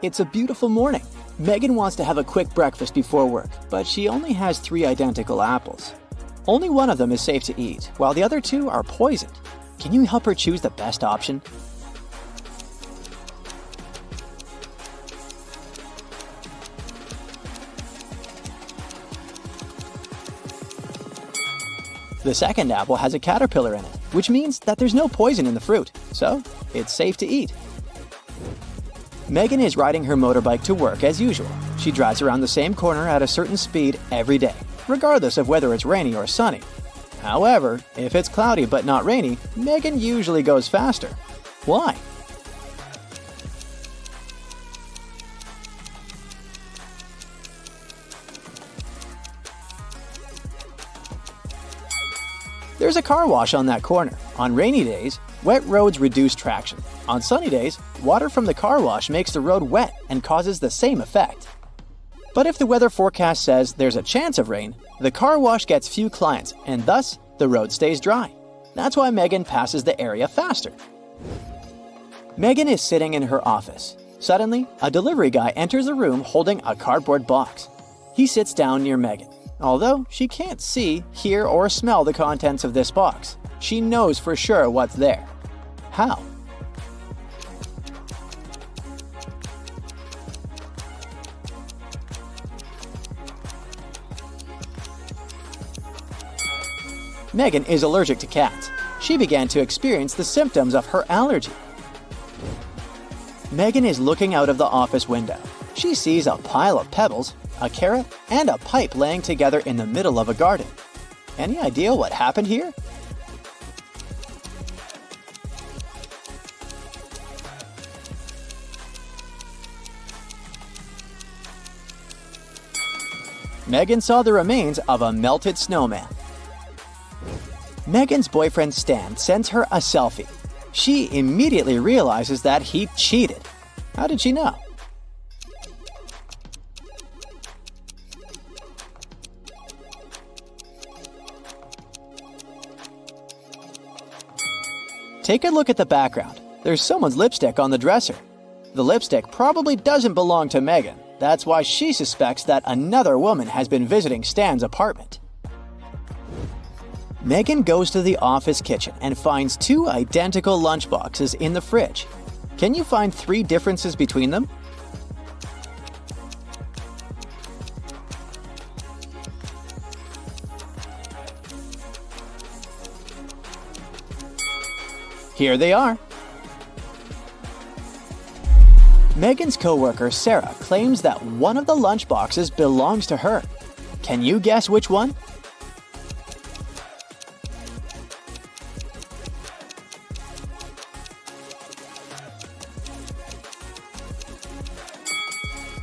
It's a beautiful morning. Megan wants to have a quick breakfast before work, but she only has 3 identical apples. Only one of them is safe to eat, while the other 2 are poisoned. Can you help her choose the best option? The second apple has a caterpillar in it, which means that there's no poison in the fruit, so it's safe to eat. Megan is riding her motorbike to work as usual. She drives around the same corner at a certain speed every day, regardless of whether it's rainy or sunny. However, if it's cloudy but not rainy, Megan usually goes faster. Why? There's a car wash on that corner. On rainy days, wet roads reduce traction. On sunny days, water from the car wash makes the road wet and causes the same effect. But if the weather forecast says there's a chance of rain, the car wash gets few clients and thus the road stays dry. That's why Megan passes the area faster. Megan is sitting in her office. Suddenly, a delivery guy enters the room holding a cardboard box. He sits down near Megan. Although she can't see, hear, or smell the contents of this box, she knows for sure what's there. How? Megan is allergic to cats. She began to experience the symptoms of her allergy. Megan is looking out of the office window. She sees a pile of pebbles, a carrot, and a pipe laying together in the middle of a garden. Any idea what happened here? Megan saw the remains of a melted snowman. Megan's boyfriend Stan sends her a selfie. She immediately realizes that he cheated. How did she know? Take a look at the background. There's someone's lipstick on the dresser. The lipstick probably doesn't belong to Megan. That's why she suspects that another woman has been visiting Stan's apartment. Megan goes to the office kitchen and finds 2 identical lunchboxes in the fridge. Can you find 3 differences between them? Here they are. Megan's coworker Sarah claims that one of the lunchboxes belongs to her. Can you guess which one?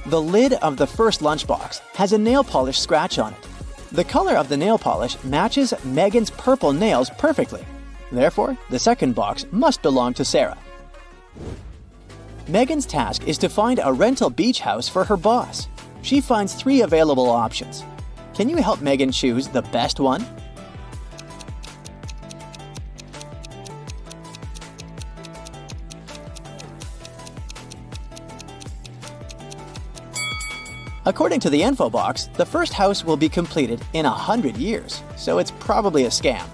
The lid of the first lunchbox has a nail polish scratch on it. The color of the nail polish matches Megan's purple nails perfectly. Therefore, the second box must belong to Sarah. Megan's task is to find a rental beach house for her boss. She finds 3 available options. Can you help Megan choose the best one? According to the info box, the first house will be completed in 100 years, so it's probably a scam.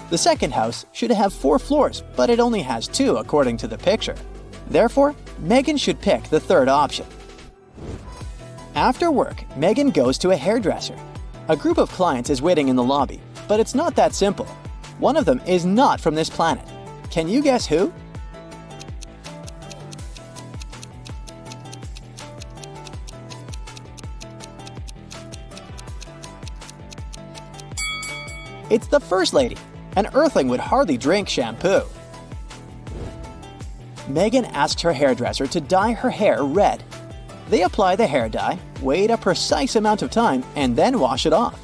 The second house should have 4 floors, but it only has 2 according to the picture. Therefore, Megan should pick the third option. After work, Megan goes to a hairdresser. A group of clients is waiting in the lobby, but it's not that simple. One of them is not from this planet. Can you guess who? It's the First Lady. An Earthling would hardly drink shampoo. Megan asks her hairdresser to dye her hair red. They apply the hair dye, wait a precise amount of time, and then wash it off.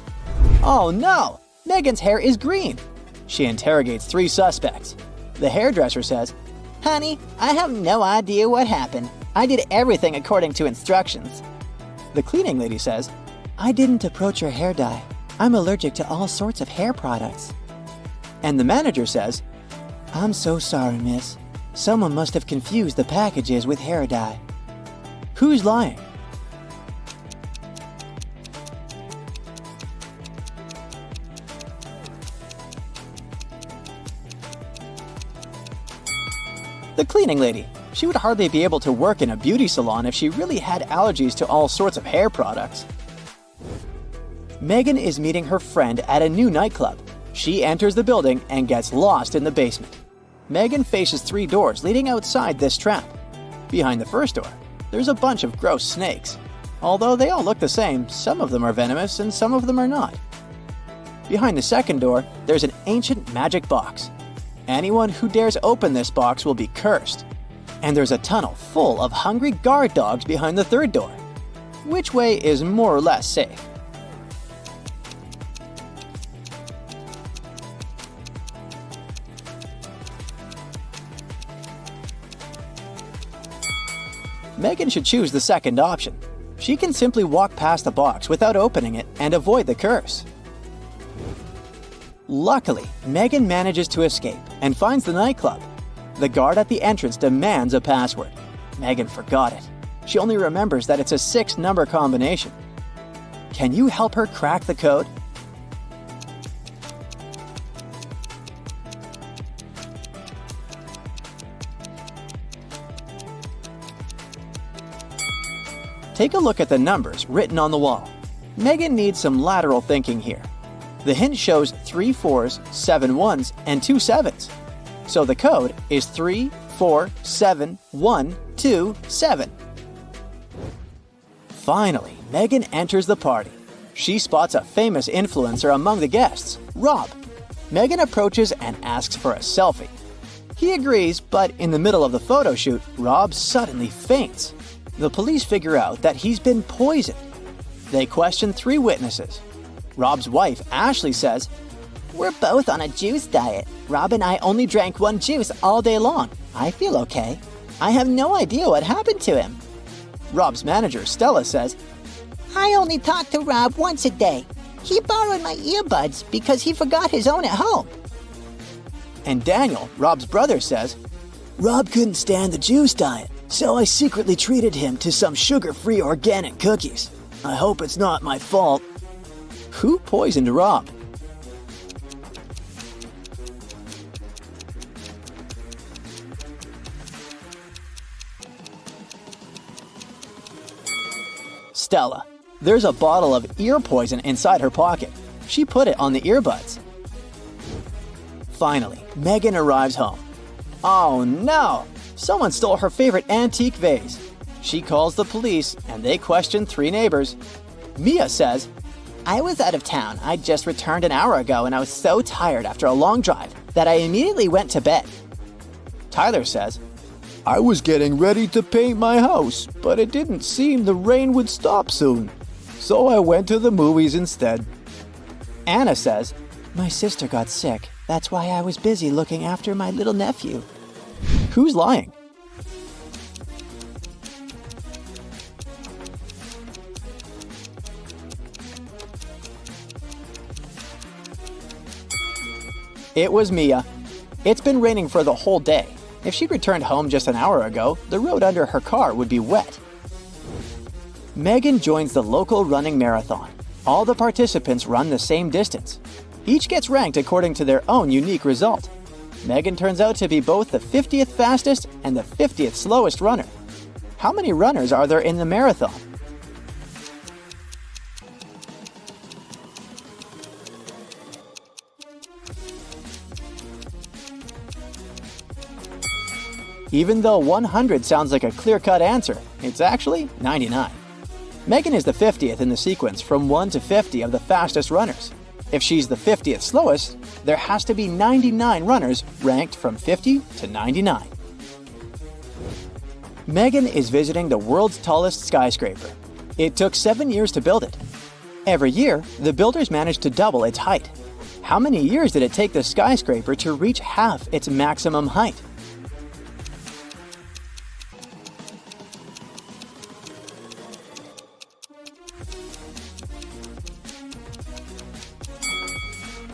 Oh no! Megan's hair is green! She interrogates 3 suspects. The hairdresser says, "Honey, I have no idea what happened. I did everything according to instructions." The cleaning lady says, "I didn't approach your hair dye. I'm allergic to all sorts of hair products." And the manager says, "I'm so sorry, miss. Someone must have confused the packages with hair dye." Who's lying? The cleaning lady. She would hardly be able to work in a beauty salon if she really had allergies to all sorts of hair products. Megan is meeting her friend at a new nightclub. She enters the building and gets lost in the basement. Megan faces 3 doors leading outside this trap. Behind the first door, there's a bunch of gross snakes. Although they all look the same, some of them are venomous and some of them are not. Behind the second door, there's an ancient magic box. Anyone who dares open this box will be cursed. And there's a tunnel full of hungry guard dogs behind the third door. Which way is more or less safe? Megan should choose the second option. She can simply walk past the box without opening it and avoid the curse. Luckily, Megan manages to escape and finds the nightclub. The guard at the entrance demands a password. Megan forgot it. She only remembers that it's a 6-number combination. Can you help her crack the code? Take a look at the numbers written on the wall. Megan needs some lateral thinking here. The hint shows 3 4s, 7 1s, and 2 7s. So the code is 3 4 7 1 2 7. Finally, Megan enters the party. She spots a famous influencer among the guests, Rob. Megan approaches and asks for a selfie. He agrees, but in the middle of the photo shoot, Rob suddenly faints. The police figure out that he's been poisoned. They question 3 witnesses. Rob's wife, Ashley, says, "We're both on a juice diet. Rob and I only drank 1 juice all day long. I feel okay. I have no idea what happened to him." Rob's manager, Stella, says, "I only talk to Rob once a day. He borrowed my earbuds because he forgot his own at home." And Daniel, Rob's brother, says, "Rob couldn't stand the juice diet, so I secretly treated him to some sugar-free organic cookies. I hope it's not my fault." Who poisoned Rob? Stella. There's a bottle of ear poison inside her pocket. She put it on the earbuds. Finally, Megan arrives home. Oh no! Someone stole her favorite antique vase. She calls the police and they question 3 neighbors. Mia says, "I was out of town. I just returned an hour ago and I was so tired after a long drive that I immediately went to bed." Tyler says, "I was getting ready to paint my house, but it didn't seem the rain would stop soon. So I went to the movies instead." Anna says, "My sister got sick. That's why I was busy looking after my little nephew." Who's lying? It was Mia. It's been raining for the whole day. If she'd returned home just an hour ago, the road under her car would be wet. Megan joins the local running marathon. All the participants run the same distance. Each gets ranked according to their own unique result. Megan turns out to be both the 50th fastest and the 50th slowest runner. How many runners are there in the marathon? Even though 100 sounds like a clear-cut answer, it's actually 99. Megan is the 50th in the sequence from 1 to 50 of the fastest runners. If she's the 50th slowest, there has to be 99 runners ranked from 50 to 99. Megan is visiting the world's tallest skyscraper. It took 7 years to build it. Every year, the builders managed to double its height. How many years did it take the skyscraper to reach half its maximum height?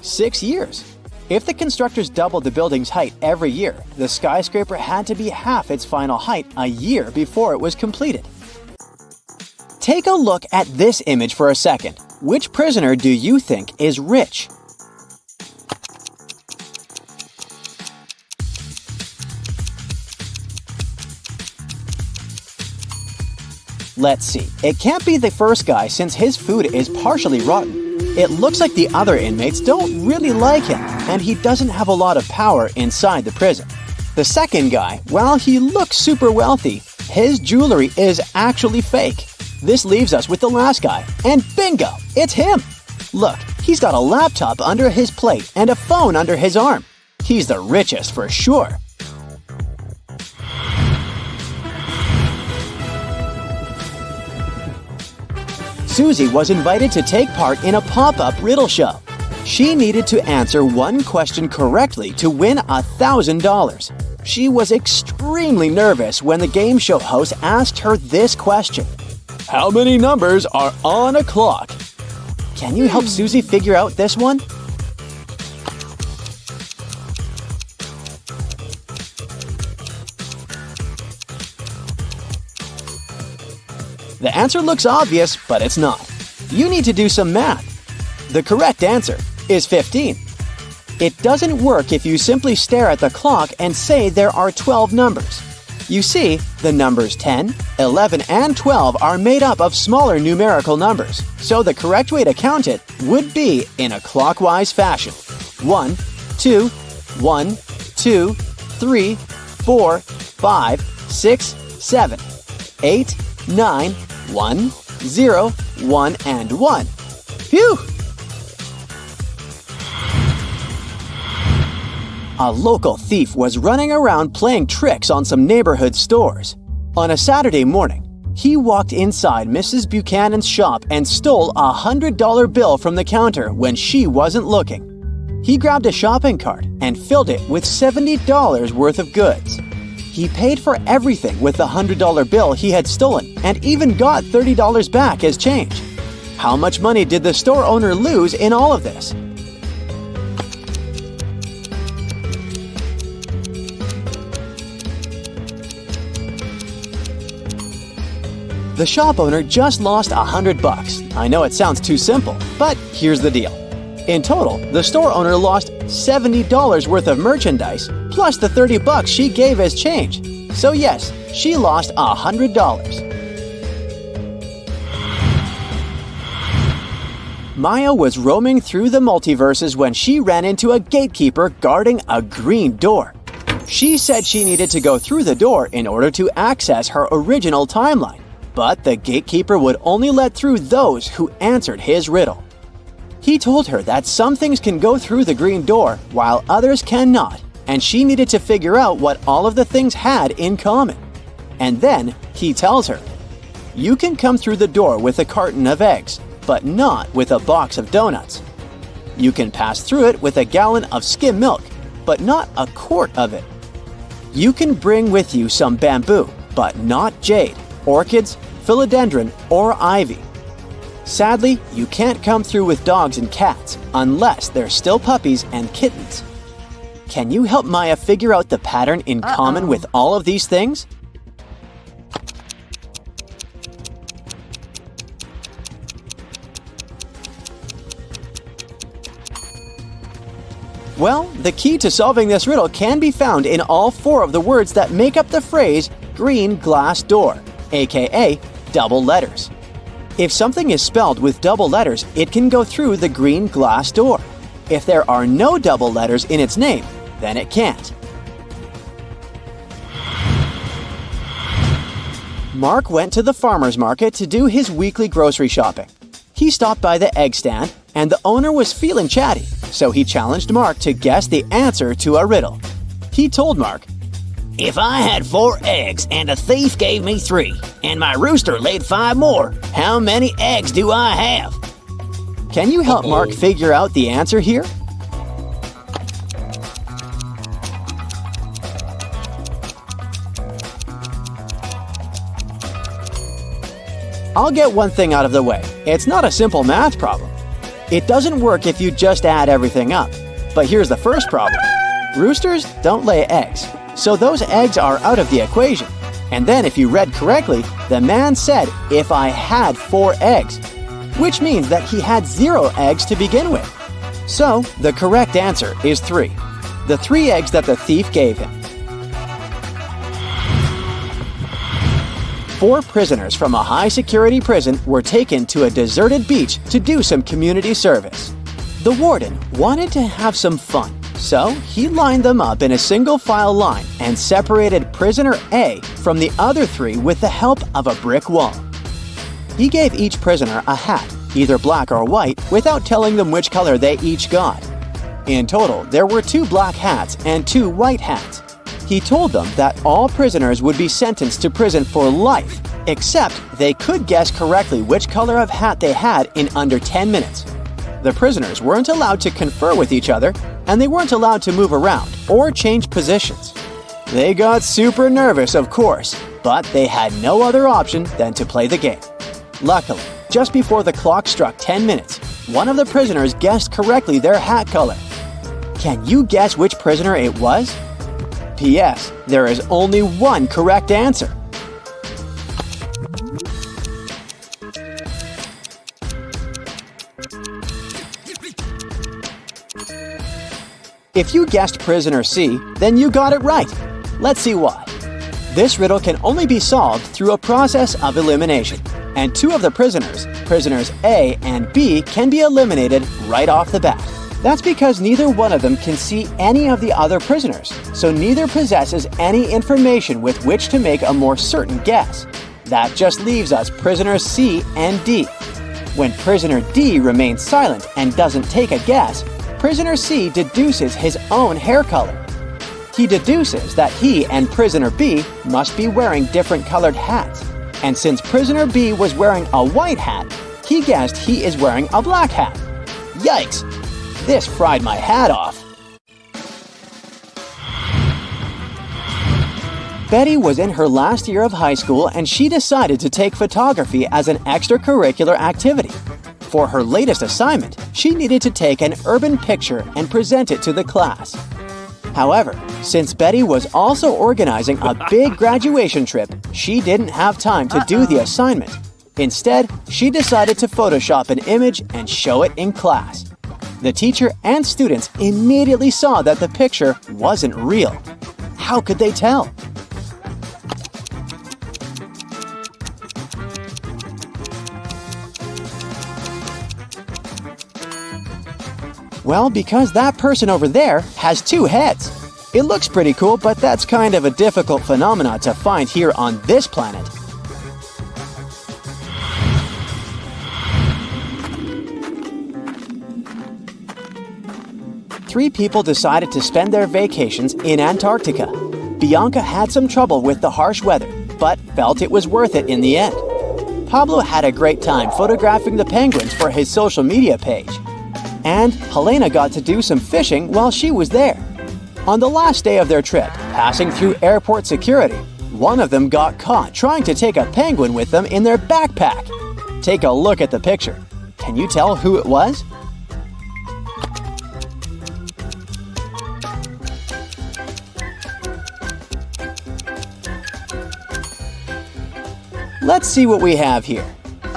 Six years. If the constructors doubled the building's height every year, the skyscraper had to be half its final height a year before it was completed. Take a look at this image for a second. Which prisoner do you think is rich? Let's see. It can't be the first guy since his food is partially rotten. It looks like the other inmates don't really like him, and he doesn't have a lot of power inside the prison. The second guy, while he looks super wealthy, his jewelry is actually fake. This leaves us with the last guy, and bingo! It's him! Look, he's got a laptop under his plate and a phone under his arm. He's the richest for sure. Susie was invited to take part in a pop-up riddle show. She needed to answer one question correctly to win $1,000. She was extremely nervous when the game show host asked her this question. How many numbers are on a clock? Can you help Susie figure out this one? The answer looks obvious, but it's not. You need to do some math. The correct answer is 15. It doesn't work if you simply stare at the clock and say there are 12 numbers. You see, the numbers 10, 11, and 12 are made up of smaller numerical numbers, so the correct way to count it would be in a clockwise fashion. 1, 2, 1, 2, 3, 4, 5, 6, 7, 8, 9, 1, 0, 1, and 1. Phew! A local thief was running around playing tricks on some neighborhood stores. On a Saturday morning, he walked inside Mrs. Buchanan's shop and stole a $100 bill from the counter when she wasn't looking. He grabbed a shopping cart and filled it with $70 worth of goods. He paid for everything with the $100 bill he had stolen and even got $30 back as change. How much money did the store owner lose in all of this? The shop owner just lost $100. I know it sounds too simple, but here's the deal. In total, the store owner lost $70 worth of merchandise, plus the $30 she gave as change. So yes, she lost $100. Maya was roaming through the multiverses when she ran into a gatekeeper guarding a green door. She said she needed to go through the door in order to access her original timeline, but the gatekeeper would only let through those who answered his riddle. He told her that some things can go through the green door while others cannot, and she needed to figure out what all of the things had in common. And then he tells her, "You can come through the door with a carton of eggs, but not with a box of donuts. You can pass through it with a gallon of skim milk, but not a quart of it. You can bring with you some bamboo, but not jade, orchids, philodendron, or ivy. Sadly, you can't come through with dogs and cats unless they're still puppies and kittens." Can you help Maya figure out the pattern in common with all of these things? Well, the key to solving this riddle can be found in all 4 of the words that make up the phrase green glass door, aka double letters. If something is spelled with double letters, it can go through the green glass door. If there are no double letters in its name, then it can't. Mark went to the farmer's market to do his weekly grocery shopping. He stopped by the egg stand, and the owner was feeling chatty, so he challenged Mark to guess the answer to a riddle. He told Mark, "If I had 4 eggs and a thief gave me 3, and my rooster laid 5 more, how many eggs do I have?" Can you help Mark figure out the answer here? I'll get one thing out of the way. It's not a simple math problem. It doesn't work if you just add everything up. But here's the first problem. Roosters don't lay eggs, so those eggs are out of the equation. And then if you read correctly, The man said, "If I had 4 eggs," which means that he had 0 eggs to begin with. So, the correct answer is 3. The 3 eggs that the thief gave him. 4 prisoners from a high-security prison were taken to a deserted beach to do some community service. The warden wanted to have some fun, so he lined them up in a single-file line and separated prisoner A from the other 3 with the help of a brick wall. He gave each prisoner a hat, either black or white, without telling them which color they each got. In total, there were 2 black hats and 2 white hats. He told them that all prisoners would be sentenced to prison for life, except they could guess correctly which color of hat they had in under 10 minutes. The prisoners weren't allowed to confer with each other, and they weren't allowed to move around or change positions. They got super nervous, of course, but they had no other option than to play the game. Luckily, just before the clock struck 10 minutes, one of the prisoners guessed correctly their hat color. Can you guess which prisoner it was? P.S. There is only one correct answer. If you guessed prisoner C, then you got it right. Let's see why. This riddle can only be solved through a process of elimination, and 2 of the prisoners, prisoners A and B, can be eliminated right off the bat. That's because neither one of them can see any of the other prisoners, so neither possesses any information with which to make a more certain guess. That just leaves us prisoners C and D. When prisoner D remains silent and doesn't take a guess, prisoner C deduces his own hair color. He deduces that he and prisoner B must be wearing different colored hats, and since prisoner B was wearing a white hat, he guessed he is wearing a black hat. Yikes! This fried my hat off. Betty was in her last year of high school and she decided to take photography as an extracurricular activity. For her latest assignment, she needed to take an urban picture and present it to the class. However, since Betty was also organizing a big graduation trip, she didn't have time to do the assignment. Instead, she decided to Photoshop an image and show it in class. The teacher and students immediately saw that the picture wasn't real. How could they tell? Well, because that person over there has 2 heads. It looks pretty cool, but that's kind of a difficult phenomenon to find here on this planet. Three people decided to spend their vacations in Antarctica. Bianca had some trouble with the harsh weather, but felt it was worth it in the end. Pablo had a great time photographing the penguins for his social media page. And Helena got to do some fishing while she was there. On the last day of their trip, passing through airport security, one of them got caught trying to take a penguin with them in their backpack. Take a look at the picture. Can you tell who it was? Let's see what we have here.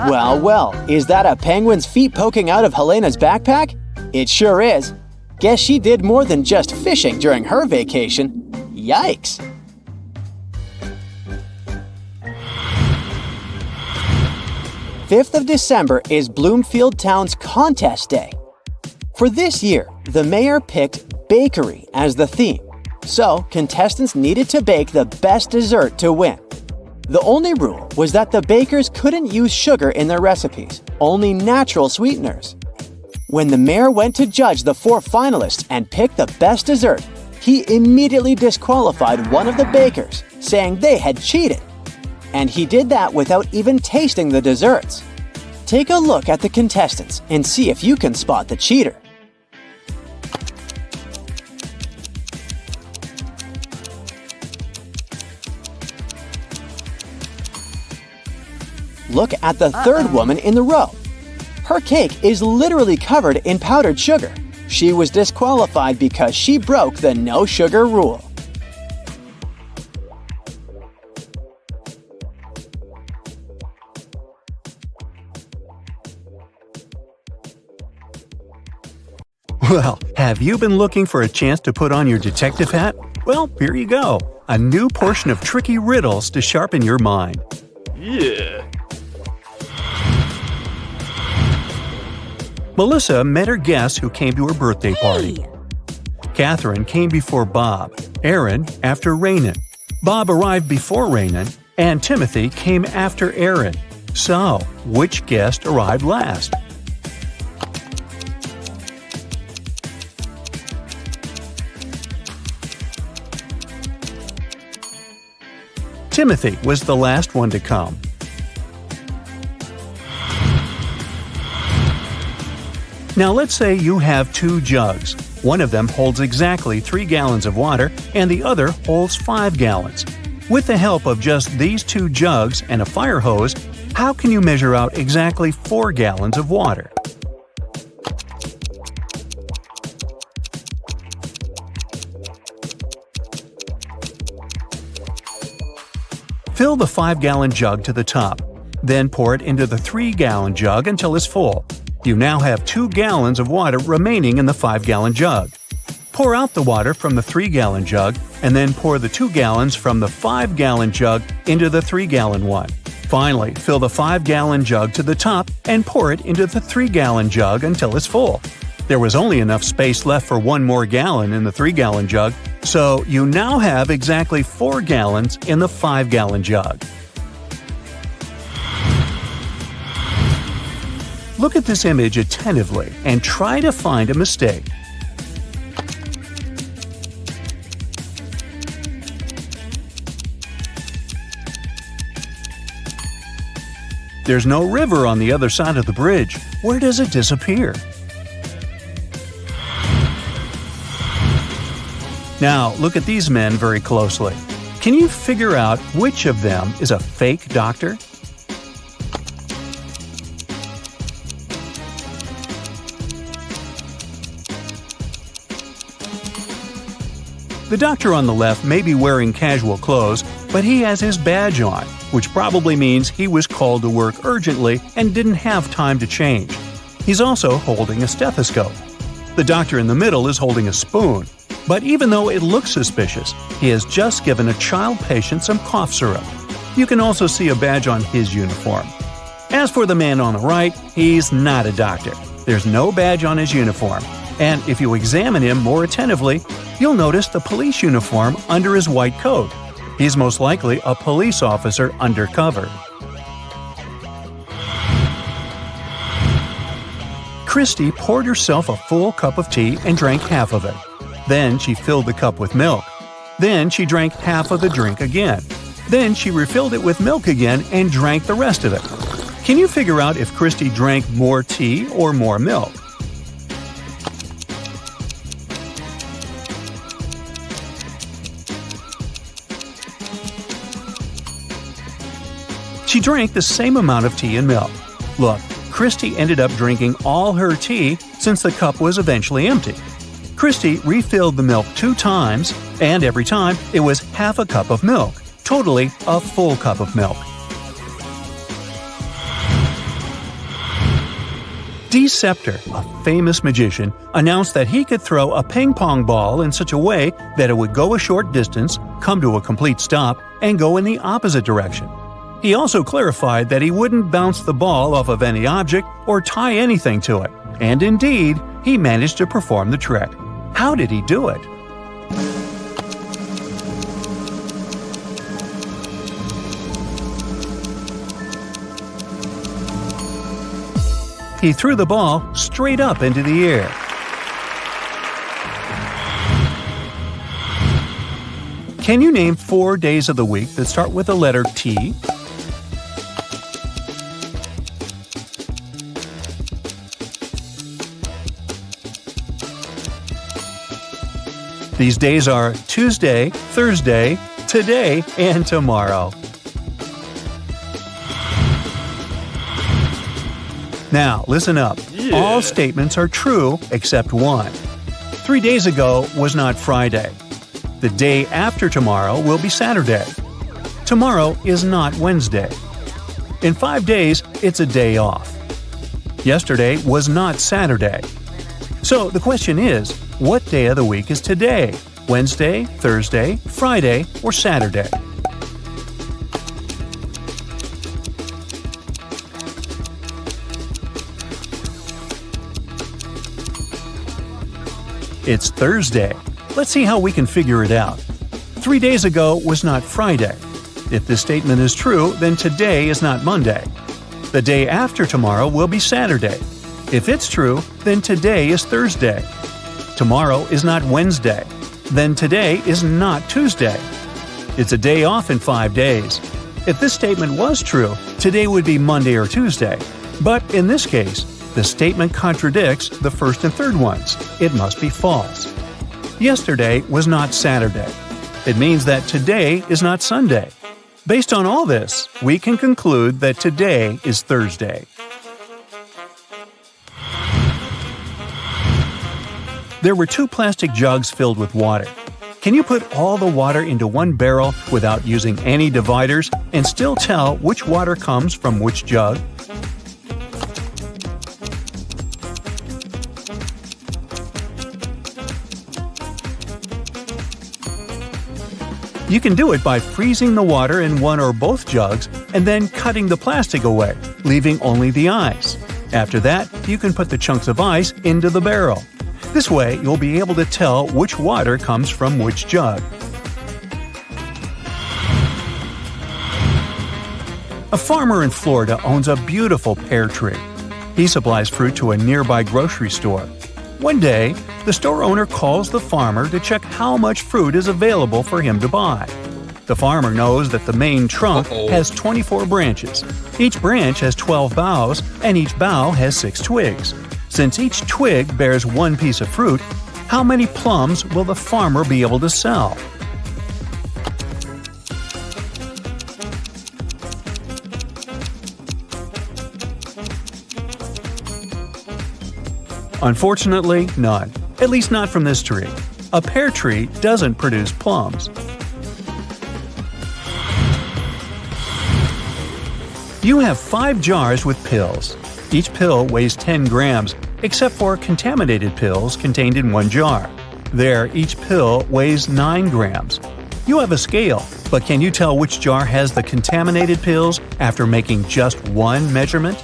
Well, is that a penguin's feet poking out of Helena's backpack? It sure is. Guess she did more than just fishing during her vacation. Yikes! December 5th is Bloomfield Town's Contest Day. For this year, the mayor picked bakery as the theme, so contestants needed to bake the best dessert to win. The only rule was that the bakers couldn't use sugar in their recipes, only natural sweeteners. When the mayor went to judge the 4 finalists and pick the best dessert, he immediately disqualified one of the bakers, saying they had cheated. And he did that without even tasting the desserts. Take a look at the contestants and see if you can spot the cheater. Look at the third woman in the row. Her cake is literally covered in powdered sugar. She was disqualified because she broke the no sugar rule. Well, have you been looking for a chance to put on your detective hat? Well, here you go. A new portion of tricky riddles to sharpen your mind. Yeah. Melissa met her guests who came to her birthday party. Catherine came before Bob, Aaron after Rainan. Bob arrived before Rainan, and Timothy came after Aaron. So, which guest arrived last? Timothy was the last one to come. Now let's say you have two jugs. One of them holds exactly 3 gallons of water and the other holds 5 gallons. With the help of just these two jugs and a fire hose, how can you measure out exactly 4 gallons of water? Fill the 5-gallon jug to the top. Then pour it into the 3-gallon jug until it's full. You now have 2 gallons of water remaining in the 5-gallon jug. Pour out the water from the 3-gallon jug and then pour the 2 gallons from the 5-gallon jug into the 3-gallon one. Finally, fill the 5-gallon jug to the top and pour it into the 3-gallon jug until it's full. There was only enough space left for 1 more gallon in the 3-gallon jug, so you now have exactly 4 gallons in the 5-gallon jug. Look at this image attentively and try to find a mistake. There's no river on the other side of the bridge. Where does it disappear? Now, look at these men very closely. Can you figure out which of them is a fake doctor? The doctor on the left may be wearing casual clothes, but he has his badge on, which probably means he was called to work urgently and didn't have time to change. He's also holding a stethoscope. The doctor in the middle is holding a spoon. But even though it looks suspicious, he has just given a child patient some cough syrup. You can also see a badge on his uniform. As for the man on the right, he's not a doctor. There's no badge on his uniform. And if you examine him more attentively, you'll notice the police uniform under his white coat. He's most likely a police officer undercover. Christy poured herself a full cup of tea and drank half of it. Then she filled the cup with milk. Then she drank half of the drink again. Then she refilled it with milk again and drank the rest of it. Can you figure out if Christy drank more tea or more milk? She drank the same amount of tea and milk. Look, Christy ended up drinking all her tea since the cup was eventually empty. Christy refilled the milk 2 times, and every time it was half a cup of milk, totally a full cup of milk. Deceptor, a famous magician, announced that he could throw a ping-pong ball in such a way that it would go a short distance, come to a complete stop, and go in the opposite direction. He also clarified that he wouldn't bounce the ball off of any object or tie anything to it. And indeed, he managed to perform the trick. How did he do it? He threw the ball straight up into the air. Can you name 4 days of the week that start with the letter T? These days are Tuesday, Thursday, today, and tomorrow. Now, listen up. Yeah. All statements are true except one. 3 days ago was not Friday. The day after tomorrow will be Saturday. Tomorrow is not Wednesday. In 5 days, it's a day off. Yesterday was not Saturday. So the question is, what day of the week is today? Wednesday, Thursday, Friday, or Saturday? It's Thursday. Let's see how we can figure it out. 3 days ago was not Friday. If this statement is true, then today is not Monday. The day after tomorrow will be Saturday. If it's true, then today is Thursday. Tomorrow is not Wednesday. Then today is not Tuesday. It's a day off in 5 days. If this statement was true, today would be Monday or Tuesday. But in this case, the statement contradicts the first and third ones. It must be false. Yesterday was not Saturday. It means that today is not Sunday. Based on all this, we can conclude that today is Thursday. There were 2 plastic jugs filled with water. Can you put all the water into one barrel without using any dividers and still tell which water comes from which jug? You can do it by freezing the water in one or both jugs and then cutting the plastic away, leaving only the ice. After that, you can put the chunks of ice into the barrel. This way, you'll be able to tell which water comes from which jug. A farmer in Florida owns a beautiful pear tree. He supplies fruit to a nearby grocery store. One day, the store owner calls the farmer to check how much fruit is available for him to buy. The farmer knows that the main trunk has 24 branches. Each branch has 12 boughs, and each bough has 6 twigs. Since each twig bears one piece of fruit, how many plums will the farmer be able to sell? Unfortunately, none. At least not from this tree. A pear tree doesn't produce plums. You have 5 jars with pills. Each pill weighs 10 grams, except for contaminated pills contained in one jar. There, each pill weighs 9 grams. You have a scale, but can you tell which jar has the contaminated pills after making just one measurement?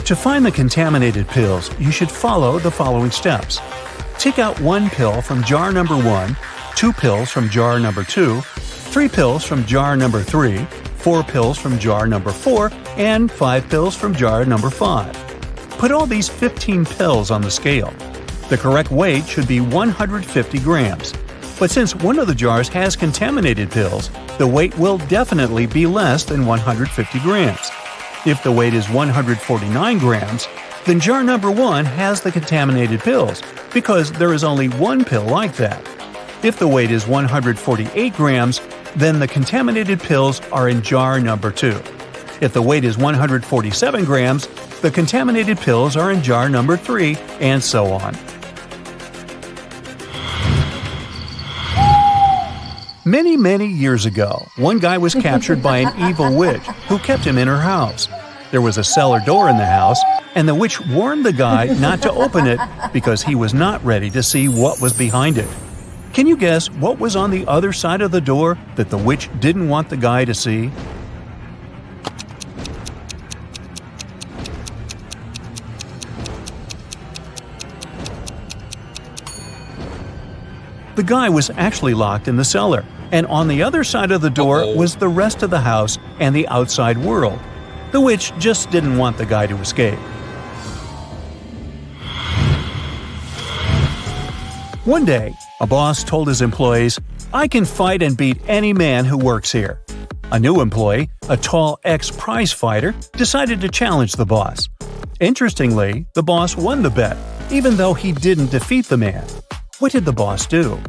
To find the contaminated pills, you should follow the following steps. Take out 1 pill from jar number 1, 2 pills from jar number 2, 3 pills from jar number 3, 4 pills from jar number 4, and 5 pills from jar number 5. Put all these 15 pills on the scale. The correct weight should be 150 grams. But since one of the jars has contaminated pills, the weight will definitely be less than 150 grams. If the weight is 149 grams, then jar number 1 has the contaminated pills, because there is only one pill like that. If the weight is 148 grams, then the contaminated pills are in jar number 2. If the weight is 147 grams, the contaminated pills are in jar number 3, and so on. Many years ago, one guy was captured by an evil witch who kept him in her house. There was a cellar door in the house, and the witch warned the guy not to open it because he was not ready to see what was behind it. Can you guess what was on the other side of the door that the witch didn't want the guy to see? The guy was actually locked in the cellar, and on the other side of the door was the rest of the house and the outside world. The witch just didn't want the guy to escape. One day, a boss told his employees, "I can fight and beat any man who works here." A new employee, a tall ex-prize fighter, decided to challenge the boss. Interestingly, the boss won the bet, even though he didn't defeat the man. What did the boss do?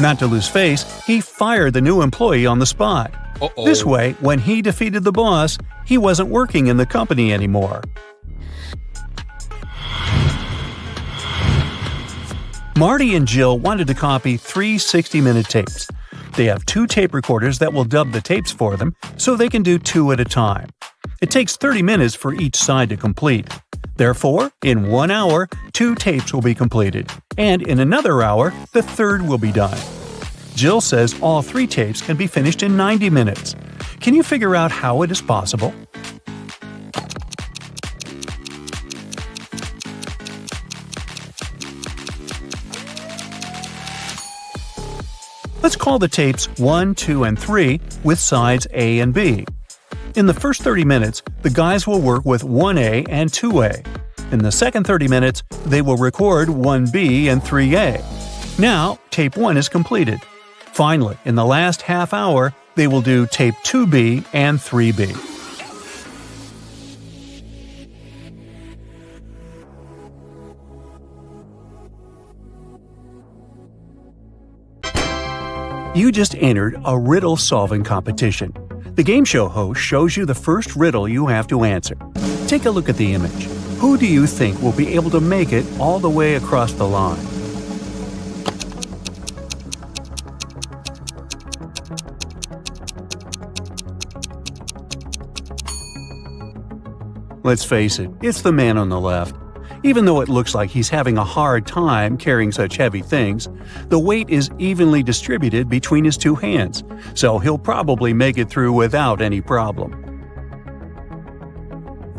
Not to lose face, he fired the new employee on the spot. This way, when he defeated the boss, he wasn't working in the company anymore. Marty and Jill wanted to copy 3 60-minute tapes. They have 2 tape recorders that will dub the tapes for them, so they can do 2 at a time. It takes 30 minutes for each side to complete. Therefore, in 1 hour, 2 tapes will be completed, and in another hour, the third will be done. Jill says all 3 tapes can be finished in 90 minutes. Can you figure out how it is possible? Let's call the tapes 1, 2, and 3 with sides A and B. In the first 30 minutes, the guys will work with 1A and 2A. In the second 30 minutes, they will record 1B and 3A. Now, tape 1 is completed. Finally, in the last half hour, they will do tape 2B and 3B. You just entered a riddle-solving competition. The game show host shows you the first riddle you have to answer. Take a look at the image. Who do you think will be able to make it all the way across the line? Let's face it, it's the man on the left. Even though it looks like he's having a hard time carrying such heavy things, the weight is evenly distributed between his 2 hands, so he'll probably make it through without any problem.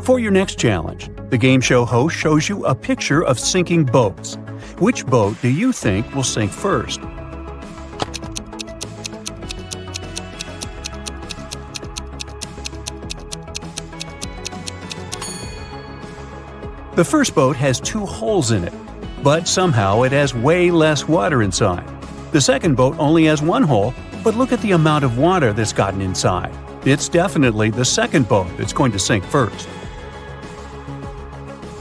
For your next challenge, the game show host shows you a picture of sinking boats. Which boat do you think will sink first? The first boat has 2 holes in it, but somehow it has way less water inside. The second boat only has 1 hole, but look at the amount of water that's gotten inside. It's definitely the second boat that's going to sink first.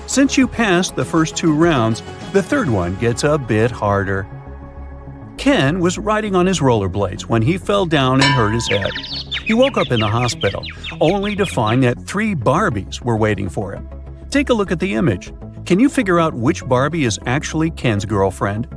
Since you passed the first 2 rounds, the third one gets a bit harder. Ken was riding on his rollerblades when he fell down and hurt his head. He woke up in the hospital, only to find that 3 Barbies were waiting for him. Take a look at the image. Can you figure out which Barbie is actually Ken's girlfriend?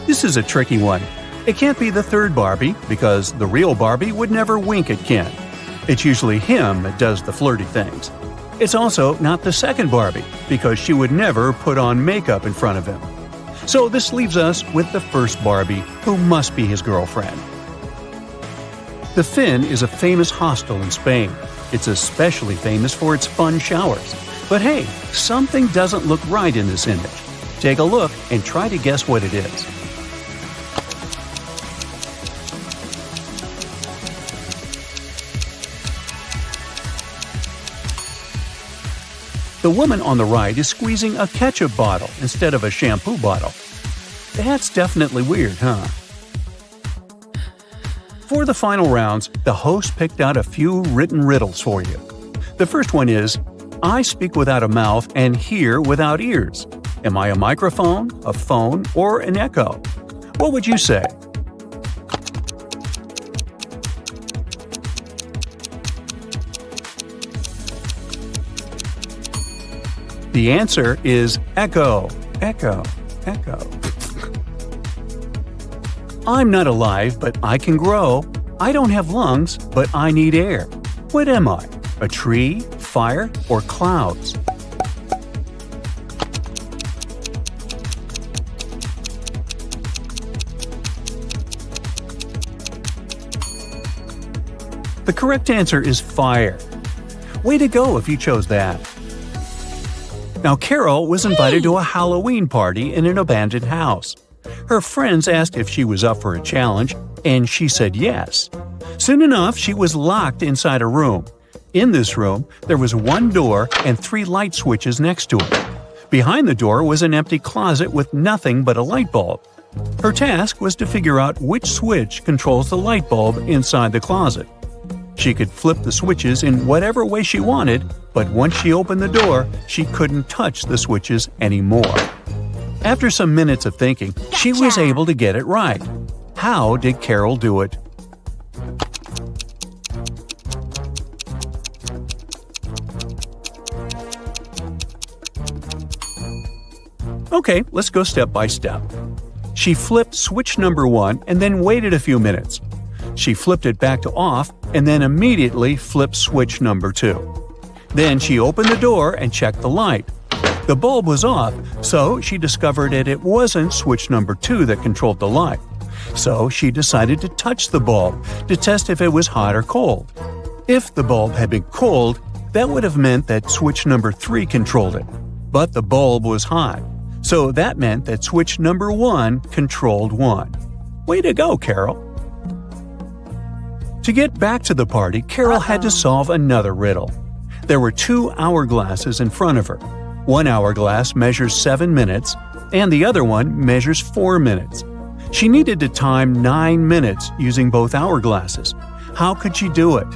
This is a tricky one. It can't be the third Barbie, because the real Barbie would never wink at Ken. It's usually him that does the flirty things. It's also not the second Barbie, because she would never put on makeup in front of him. So this leaves us with the first Barbie, who must be his girlfriend. The Finn is a famous hostel in Spain. It's especially famous for its fun showers. But hey, something doesn't look right in this image. Take a look and try to guess what it is. The woman on the right is squeezing a ketchup bottle instead of a shampoo bottle. That's definitely weird, huh? For the final rounds, the host picked out a few written riddles for you. The first one is, I speak without a mouth and hear without ears. Am I a microphone, a phone, or an echo? What would you say? The answer is echo, echo, echo. I'm not alive, but I can grow. I don't have lungs, but I need air. What am I? A tree, fire, or clouds? The correct answer is fire. Way to go if you chose that. Now, Carol was invited to a Halloween party in an abandoned house. Her friends asked if she was up for a challenge, and she said yes. Soon enough, she was locked inside a room. In this room, there was 1 door and 3 light switches next to it. Behind the door was an empty closet with nothing but a light bulb. Her task was to figure out which switch controls the light bulb inside the closet. She could flip the switches in whatever way she wanted, but once she opened the door, she couldn't touch the switches anymore. After some minutes of thinking, she was able to get it right. How did Carol do it? Okay, let's go step by step. She flipped switch number 1 and then waited a few minutes. She flipped it back to off and then immediately flipped switch number 2. Then she opened the door and checked the light. The bulb was off, so she discovered that it wasn't switch number 2 that controlled the light. So she decided to touch the bulb to test if it was hot or cold. If the bulb had been cold, that would have meant that switch number 3 controlled it. But the bulb was hot, so that meant that switch number 1 controlled 1. Way to go, Carol! To get back to the party, Carol had to solve another riddle. There were 2 hourglasses in front of her. One hourglass measures 7 minutes, and the other one measures 4 minutes. She needed to time 9 minutes using both hourglasses. How could she do it?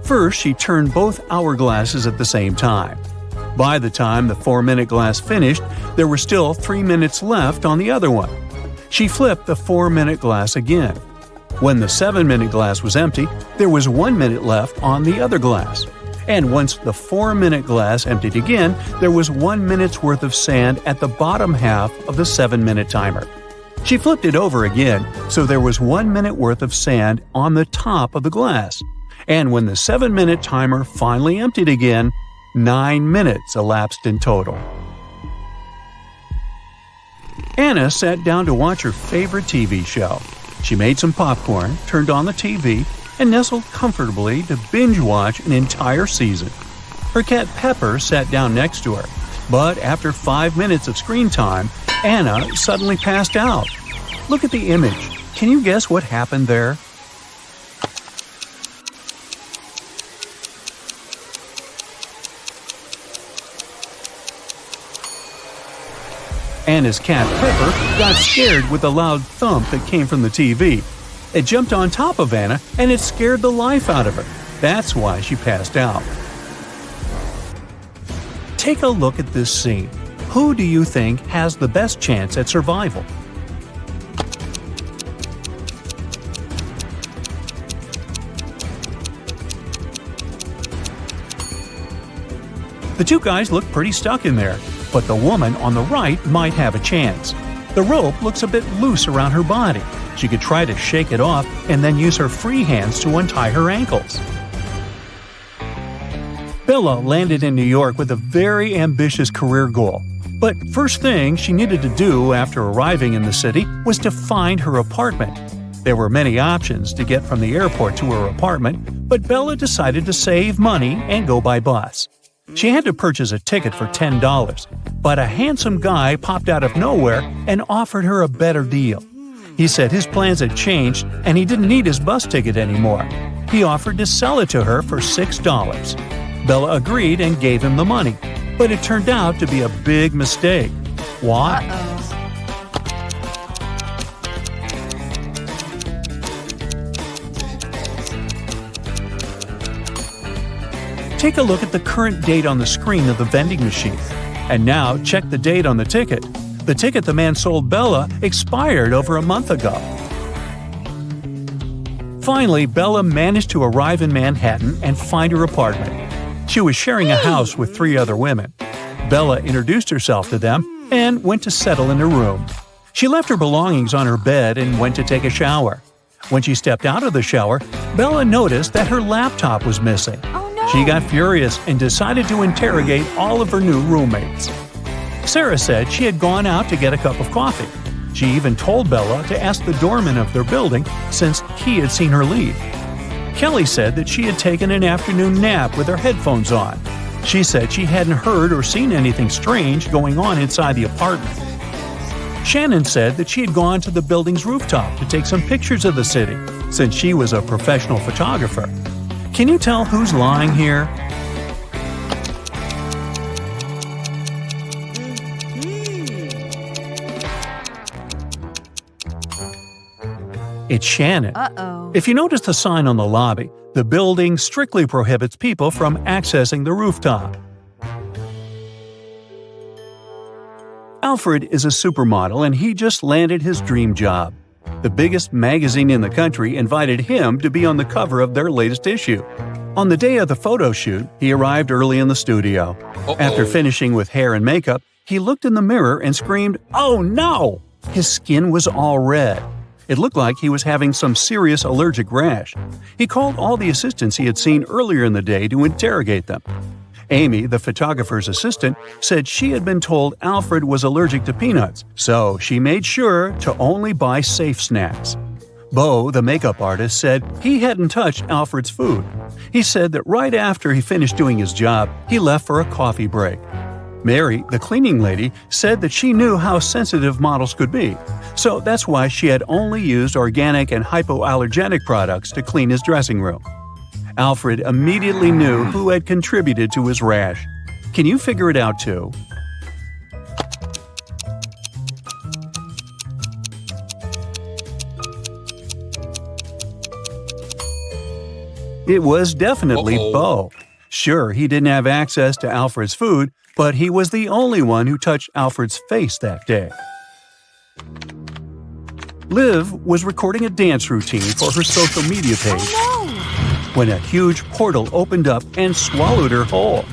First, she turned both hourglasses at the same time. By the time the 4-minute glass finished, there were still 3 minutes left on the other one. She flipped the 4-minute glass again. When the 7-minute glass was empty, there was 1 minute left on the other glass. And once the 4-minute glass emptied again, there was 1 minute's worth of sand at the bottom half of the 7-minute timer. She flipped it over again, so there was 1 minute worth of sand on the top of the glass. And when the 7-minute timer finally emptied again, 9 minutes elapsed in total. Anna sat down to watch her favorite TV show. She made some popcorn, turned on the TV, and nestled comfortably to binge-watch an entire season. Her cat Pepper sat down next to her, but after 5 minutes of screen time, Anna suddenly passed out. Look at the image. Can you guess what happened there? Anna's cat Pepper got scared with the loud thump that came from the TV. It jumped on top of Anna and it scared the life out of her. That's why she passed out. Take a look at this scene. Who do you think has the best chance at survival? The 2 guys look pretty stuck in there, but the woman on the right might have a chance. The rope looks a bit loose around her body. She could try to shake it off and then use her free hands to untie her ankles. Bella landed in New York with a very ambitious career goal. But first thing she needed to do after arriving in the city was to find her apartment. There were many options to get from the airport to her apartment, but Bella decided to save money and go by bus. She had to purchase a ticket for $10, but a handsome guy popped out of nowhere and offered her a better deal. He said his plans had changed and he didn't need his bus ticket anymore. He offered to sell it to her for $6. Bella agreed and gave him the money, but it turned out to be a big mistake. Why? Take a look at the current date on the screen of the vending machine. And now check the date on the ticket. The ticket the man sold Bella expired over a month ago. Finally, Bella managed to arrive in Manhattan and find her apartment. She was sharing a house with 3 other women. Bella introduced herself to them and went to settle in her room. She left her belongings on her bed and went to take a shower. When she stepped out of the shower, Bella noticed that her laptop was missing. She got furious and decided to interrogate all of her new roommates. Sarah said she had gone out to get a cup of coffee. She even told Bella to ask the doorman of their building since he had seen her leave. Kelly said that she had taken an afternoon nap with her headphones on. She said she hadn't heard or seen anything strange going on inside the apartment. Shannon said that she had gone to the building's rooftop to take some pictures of the city since she was a professional photographer. Can you tell who's lying here? It's Shannon. Uh-oh. If you notice the sign on the lobby, the building strictly prohibits people from accessing the rooftop. Alfred is a supermodel and he just landed his dream job. The biggest magazine in the country invited him to be on the cover of their latest issue. On the day of the photo shoot, he arrived early in the studio. After finishing with hair and makeup, he looked in the mirror and screamed, "Oh no!" His skin was all red. It looked like he was having some serious allergic rash. He called all the assistants he had seen earlier in the day to interrogate them. Amy, the photographer's assistant, said she had been told Alfred was allergic to peanuts, so she made sure to only buy safe snacks. Bo, the makeup artist, said he hadn't touched Alfred's food. He said that right after he finished doing his job, he left for a coffee break. Mary, the cleaning lady, said that she knew how sensitive models could be, so that's why she had only used organic and hypoallergenic products to clean his dressing room. Alfred immediately knew who had contributed to his rash. Can you figure it out too? It was definitely Bo. Sure, he didn't have access to Alfred's food, but he was the only one who touched Alfred's face that day. Liv was recording a dance routine for her social media page when a huge portal opened up and swallowed her whole.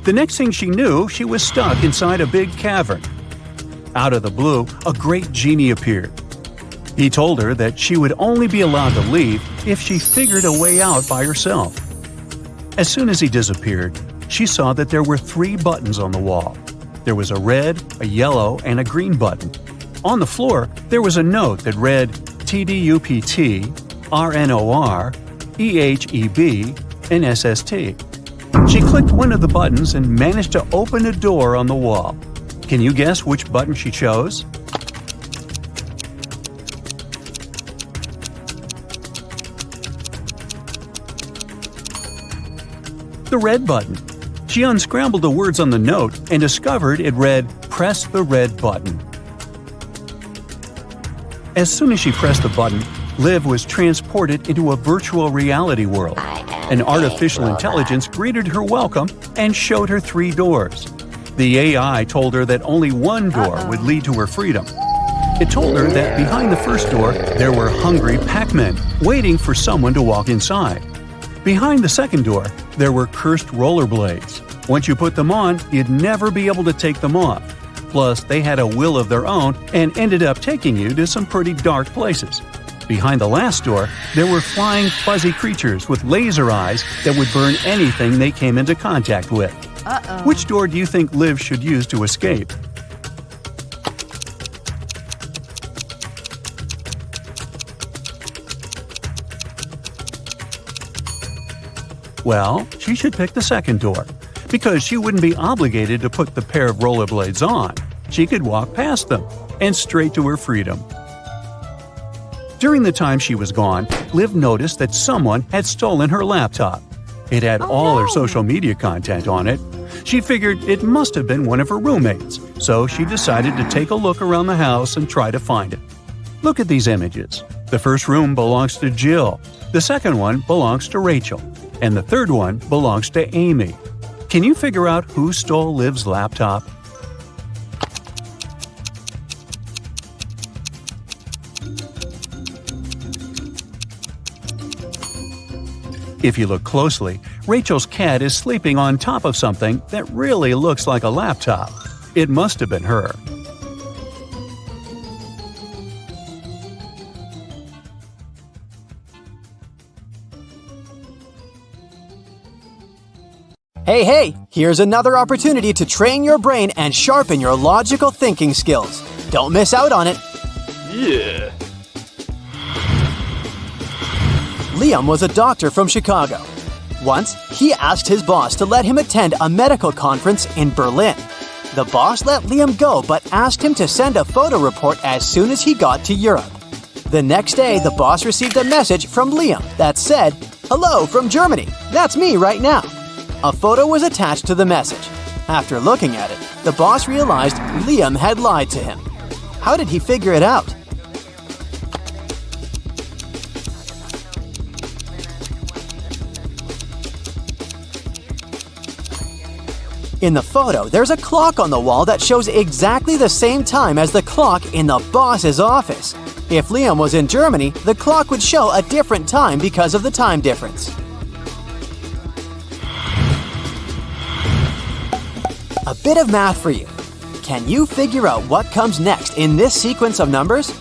The next thing she knew, she was stuck inside a big cavern. Out of the blue, a great genie appeared. He told her that she would only be allowed to leave if she figured a way out by herself. As soon as he disappeared, she saw that there were 3 buttons on the wall. There was a red, a yellow, and a green button. On the floor, there was a note that read TDUPT, RNOR, EHEB, and SST. She clicked one of the buttons and managed to open a door on the wall. Can you guess which button she chose? The red button. She unscrambled the words on the note and discovered it read, "Press the red button." As soon as she pressed the button, Liv was transported into a virtual reality world. An artificial intelligence greeted her welcome and showed her 3 doors. The AI told her that only one door would lead to her freedom. It told her that behind the first door, there were hungry Pac-Men waiting for someone to walk inside. Behind the second door, there were cursed rollerblades. Once you put them on, you'd never be able to take them off. Plus, they had a will of their own and ended up taking you to some pretty dark places. Behind the last door, there were flying fuzzy creatures with laser eyes that would burn anything they came into contact with. Which door do you think Liv should use to escape? Well, she should pick the second door, because she wouldn't be obligated to put the pair of rollerblades on. She could walk past them and straight to her freedom. During the time she was gone, Liv noticed that someone had stolen her laptop. It had all her social media content on it. She figured it must have been one of her roommates, so she decided to take a look around the house and try to find it. Look at these images. The first room belongs to Jill, the second one belongs to Rachel, and the third one belongs to Amy. Can you figure out who stole Liv's laptop? If you look closely, Rachel's cat is sleeping on top of something that really looks like a laptop. It must have been her. Hey, here's another opportunity to train your brain and sharpen your logical thinking skills. Don't miss out on it. Yeah. Liam was a doctor from Chicago. Once, he asked his boss to let him attend a medical conference in Berlin. The boss let Liam go but asked him to send a photo report as soon as he got to Europe. The next day, the boss received a message from Liam that said, "Hello from Germany. That's me right now." A photo was attached to the message. After looking at it, the boss realized Liam had lied to him. How did he figure it out? In the photo, there's a clock on the wall that shows exactly the same time as the clock in the boss's office. If Liam was in Germany, the clock would show a different time because of the time difference. A bit of math for you. Can you figure out what comes next in this sequence of numbers?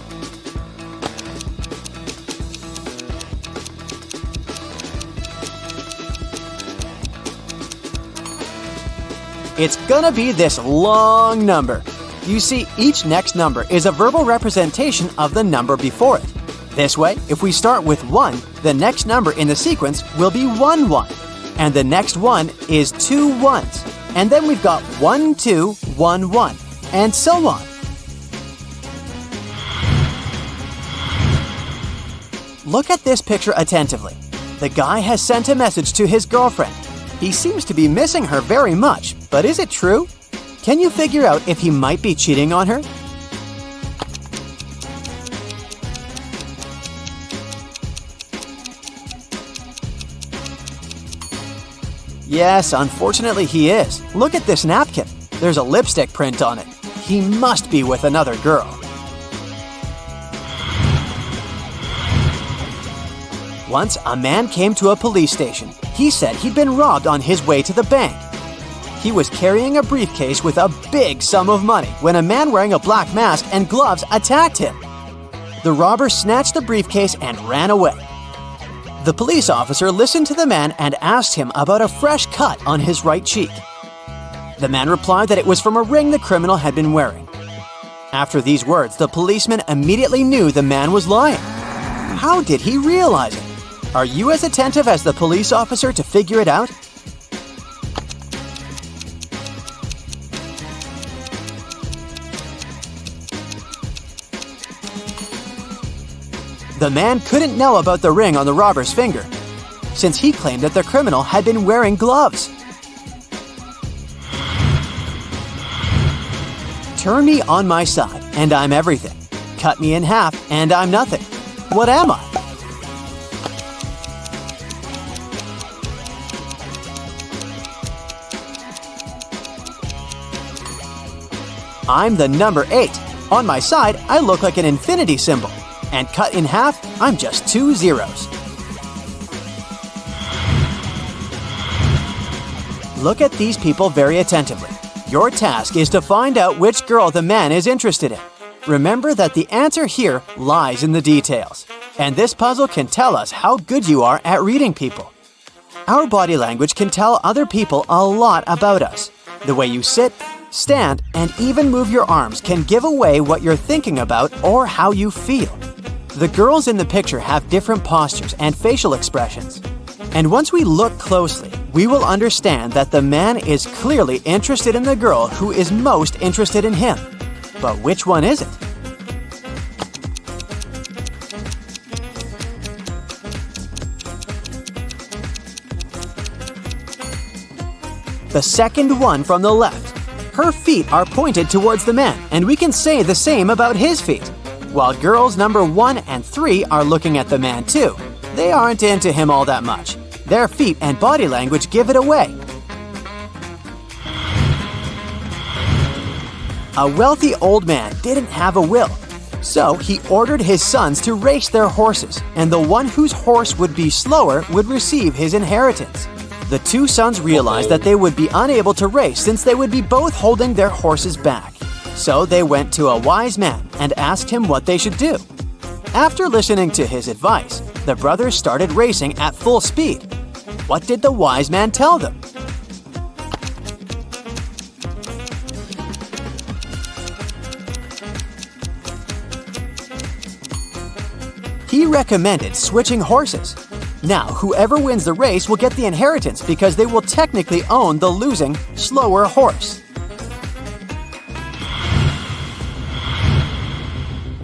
It's gonna be this long number. You see, each next number is a verbal representation of the number before it. This way, if we start with 1, the next number in the sequence will be 1, 1. And the next one is 2 ones. And then we've got 1, 2, 1, 1, and so on. Look at this picture attentively. The guy has sent a message to his girlfriend. He seems to be missing her very much, but is it true? Can you figure out if he might be cheating on her? Yes, unfortunately he is. Look at this napkin. There's a lipstick print on it. He must be with another girl. Once, a man came to a police station. He said he'd been robbed on his way to the bank. He was carrying a briefcase with a big sum of money when a man wearing a black mask and gloves attacked him. The robber snatched the briefcase and ran away. The police officer listened to the man and asked him about a fresh cut on his right cheek. The man replied that it was from a ring the criminal had been wearing. After these words, the policeman immediately knew the man was lying. How did he realize it? Are you as attentive as the police officer to figure it out? The man couldn't know about the ring on the robber's finger, since he claimed that the criminal had been wearing gloves. Turn me on my side, and I'm everything. Cut me in half, and I'm nothing. What am I? I'm the number 8. On my side, I look like an infinity symbol. And cut in half, I'm just 2 zeros. Look at these people very attentively. Your task is to find out which girl the man is interested in. Remember that the answer here lies in the details. And this puzzle can tell us how good you are at reading people. Our body language can tell other people a lot about us. The way you sit, stand, and even move your arms can give away what you're thinking about or how you feel. The girls in the picture have different postures and facial expressions. And once we look closely, we will understand that the man is clearly interested in the girl who is most interested in him. But which one is it? The second one from the left. Her feet are pointed towards the man, and we can say the same about his feet. While girls number 1 and 3 are looking at the man too. They aren't into him all that much. Their feet and body language give it away. A wealthy old man didn't have a will, so he ordered his sons to race their horses, and the one whose horse would be slower would receive his inheritance. The 2 sons realized that they would be unable to race since they would be both holding their horses back. So they went to a wise man and asked him what they should do. After listening to his advice, the brothers started racing at full speed. What did the wise man tell them? He recommended switching horses. Now, whoever wins the race will get the inheritance because they will technically own the losing, slower horse.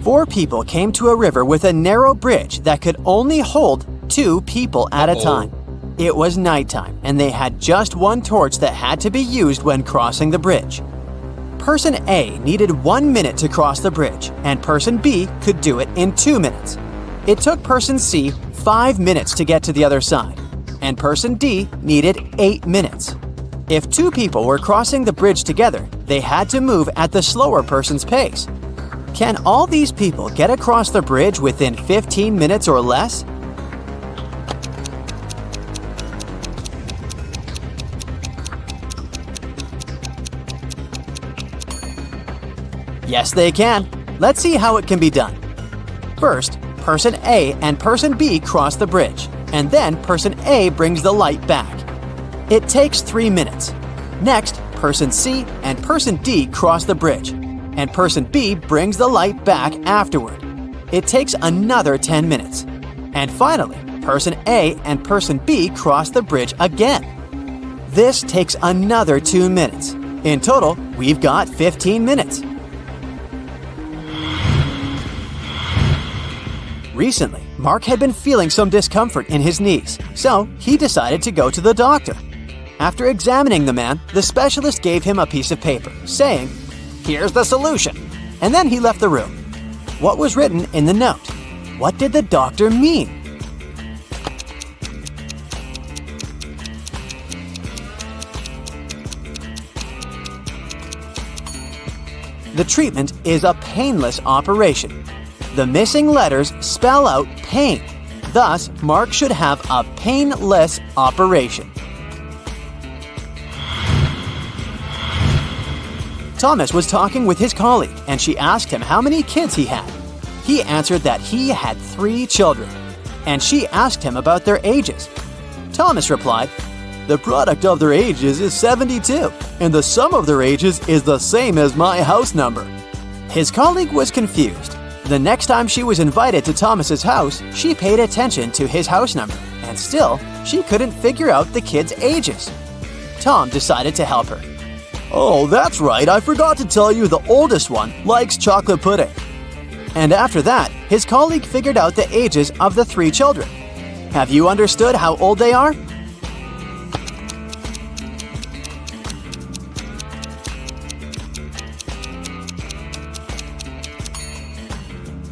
4 people came to a river with a narrow bridge that could only hold 2 people at a time. It was nighttime, and they had just one torch that had to be used when crossing the bridge. Person A needed 1 minute to cross the bridge, and person B could do it in 2 minutes. It took person C 5 minutes to get to the other side, and person D needed 8 minutes. If two people were crossing the bridge together, they had to move at the slower person's pace. Can all these people get across the bridge within 15 minutes or less? Yes, they can. Let's see how it can be done. First, person A and person B cross the bridge, and then person A brings the light back. It takes 3 minutes. Next, person C and person D cross the bridge, and person B brings the light back afterward. It takes another 10 minutes. And finally, person A and person B cross the bridge again. This takes another 2 minutes. In total, we've got 15 minutes. Recently, Mark had been feeling some discomfort in his knees, so he decided to go to the doctor. After examining the man, the specialist gave him a piece of paper, saying, "Here's the solution," and then he left the room. What was written in the note? What did the doctor mean? The treatment is a painless operation. The missing letters spell out pain. Thus, Mark should have a painless operation. Thomas was talking with his colleague, and she asked him how many kids he had. He answered that he had 3 children, and she asked him about their ages. Thomas replied, "The product of their ages is 72, and the sum of their ages is the same as my house number." His colleague was confused. The next time she was invited to Thomas's house, she paid attention to his house number, and still, she couldn't figure out the kids' ages. Tom decided to help her. "Oh, that's right, I forgot to tell you the oldest one likes chocolate pudding." And after that, his colleague figured out the ages of the 3 children. Have you understood how old they are?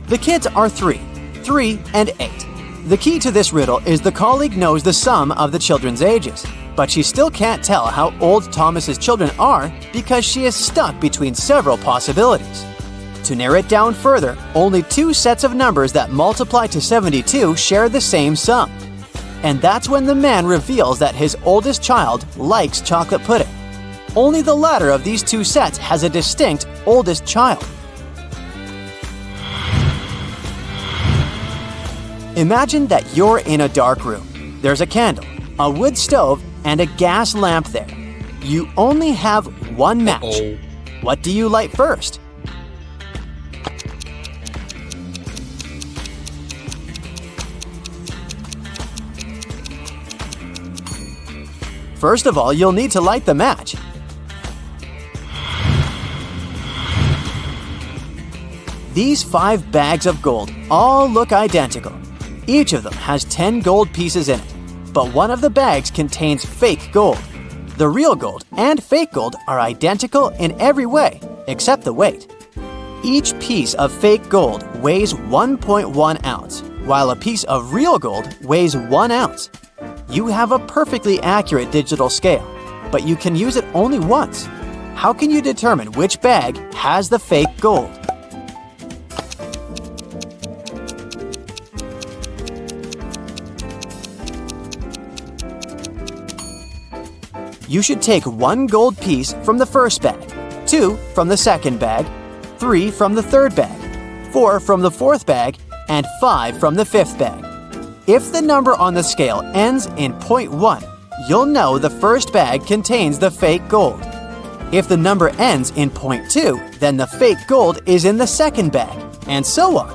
The kids are 3, 3, and 8. The key to this riddle is the colleague knows the sum of the children's ages, but she still can't tell how old Thomas's children are because she is stuck between several possibilities. To narrow it down further, only 2 sets of numbers that multiply to 72 share the same sum. And that's when the man reveals that his oldest child likes chocolate pudding. Only the latter of these 2 sets has a distinct oldest child. Imagine that you're in a dark room. There's a candle, a wood stove, and a gas lamp there. You only have 1 match. What do you light first? First of all, you'll need to light the match. These 5 bags of gold all look identical. Each of them has 10 gold pieces in it, but one of the bags contains fake gold. The real gold and fake gold are identical in every way, except the weight. Each piece of fake gold weighs 1.1 ounce, while a piece of real gold weighs 1 ounce. You have a perfectly accurate digital scale, but you can use it only once. How can you determine which bag has the fake gold? You should take 1 gold piece from the first bag, 2 from the second bag, 3 from the third bag, 4 from the fourth bag, and 5 from the fifth bag. If the number on the scale ends in 0.1, you'll know the first bag contains the fake gold. If the number ends in 0.2, then the fake gold is in the second bag, and so on.